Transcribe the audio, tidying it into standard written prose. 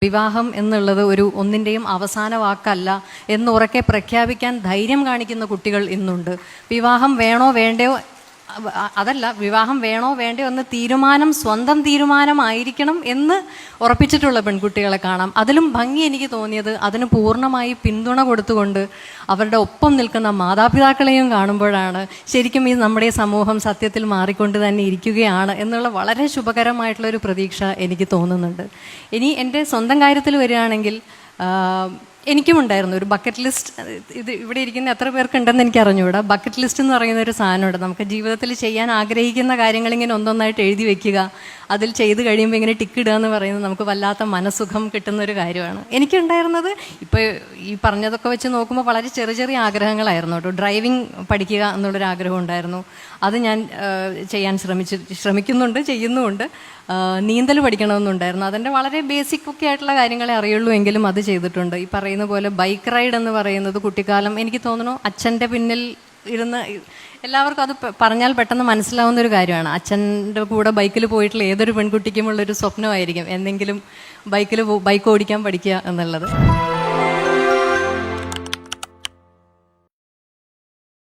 വിവാഹം എന്നുള്ളത് ഒന്നിൻ്റെയും അവസാന വാക്കല്ല എന്ന് ഉറക്കെ പ്രഖ്യാപിക്കാൻ ധൈര്യം കാണിക്കുന്ന കുട്ടികൾ ഇന്നുണ്ട്. വിവാഹം വേണോ വേണ്ടയോ അതല്ല, വിവാഹം വേണോ വേണ്ടയോ എന്ന് സ്വന്തം തീരുമാനമായിരിക്കണം എന്ന് ഉറപ്പിച്ചിട്ടുള്ള പെൺകുട്ടികളെ കാണാം. അതിലും ഭംഗി എനിക്ക് തോന്നിയത് അതിന് പൂർണ്ണമായി പിന്തുണ കൊടുത്തുകൊണ്ട് അവരുടെ ഒപ്പം നിൽക്കുന്ന മാതാപിതാക്കളെയും കാണുമ്പോഴാണ് ശരിക്കും ഈ നമ്മുടെ സമൂഹം സത്യത്തിൽ മാറിക്കൊണ്ട് തന്നെ ഇരിക്കുകയാണ് എന്നുള്ള വളരെ ശുഭകരമായിട്ടുള്ളൊരു പ്രതീക്ഷ എനിക്ക് തോന്നുന്നുണ്ട്. ഇനി എൻ്റെ സ്വന്തം കാര്യത്തിൽ വരികയാണെങ്കിൽ എനിക്കുമുണ്ടായിരുന്നു ഒരു ബക്കറ്റ് ലിസ്റ്റ്. ഇത് ഇവിടെ ഇരിക്കുന്ന എത്ര പേർക്കുണ്ടെന്ന് എനിക്ക് അറിഞ്ഞുകൂടാ. ബക്കറ്റ് ലിസ്റ്റ് എന്ന് പറയുന്ന ഒരു സാധനമുണ്ട്. നമുക്ക് ജീവിതത്തിൽ ചെയ്യാൻ ആഗ്രഹിക്കുന്ന കാര്യങ്ങൾ ഇങ്ങനെ ഒന്നൊന്നായിട്ട് എഴുതി വെക്കുക, അതിൽ ചെയ്ത് കഴിയുമ്പോൾ ഇങ്ങനെ ടിക്ക് ഇടുക എന്ന് പറയുന്നത് നമുക്ക് വല്ലാത്ത മനസ്സുഖം കിട്ടുന്ന ഒരു കാര്യമാണ്. എനിക്കുണ്ടായിരുന്നത് ഇപ്പോൾ ഈ പറഞ്ഞതൊക്കെ വെച്ച് നോക്കുമ്പോൾ വളരെ ചെറിയ ചെറിയ ആഗ്രഹങ്ങളായിരുന്നു കേട്ടോ. ഡ്രൈവിംഗ് പഠിക്കുക എന്നുള്ളൊരു ആഗ്രഹം ഉണ്ടായിരുന്നു. അത് ഞാൻ ചെയ്യാൻ ശ്രമിക്കുന്നുണ്ട്, ചെയ്യുന്നുമുണ്ട്. നീന്തൽ പഠിക്കണമെന്നുണ്ടായിരുന്നു. അതിൻ്റെ വളരെ ബേസിക് ഒക്കെ ആയിട്ടുള്ള കാര്യങ്ങളെ അറിയുള്ളൂ, എങ്കിലും അത് ചെയ്തിട്ടുണ്ട്. ഈ പറയുന്ന പോലെ ബൈക്ക് റൈഡ് എന്ന് പറയുന്നത് കുട്ടിക്കാലം എനിക്ക് തോന്നുന്നു അച്ഛൻ്റെ പിന്നിൽ ഇരുന്ന് എല്ലാവർക്കും അത് പറഞ്ഞാൽ പെട്ടെന്ന് മനസ്സിലാവുന്ന ഒരു കാര്യമാണ്. അച്ഛൻ്റെ കൂടെ ബൈക്കിൽ പോയിട്ടുള്ള ഏതൊരു പെൺകുട്ടിക്കുമുള്ളൊരു സ്വപ്നമായിരിക്കും എന്തെങ്കിലും ബൈക്ക് ഓടിക്കാൻ പഠിക്കുക എന്നുള്ളത്.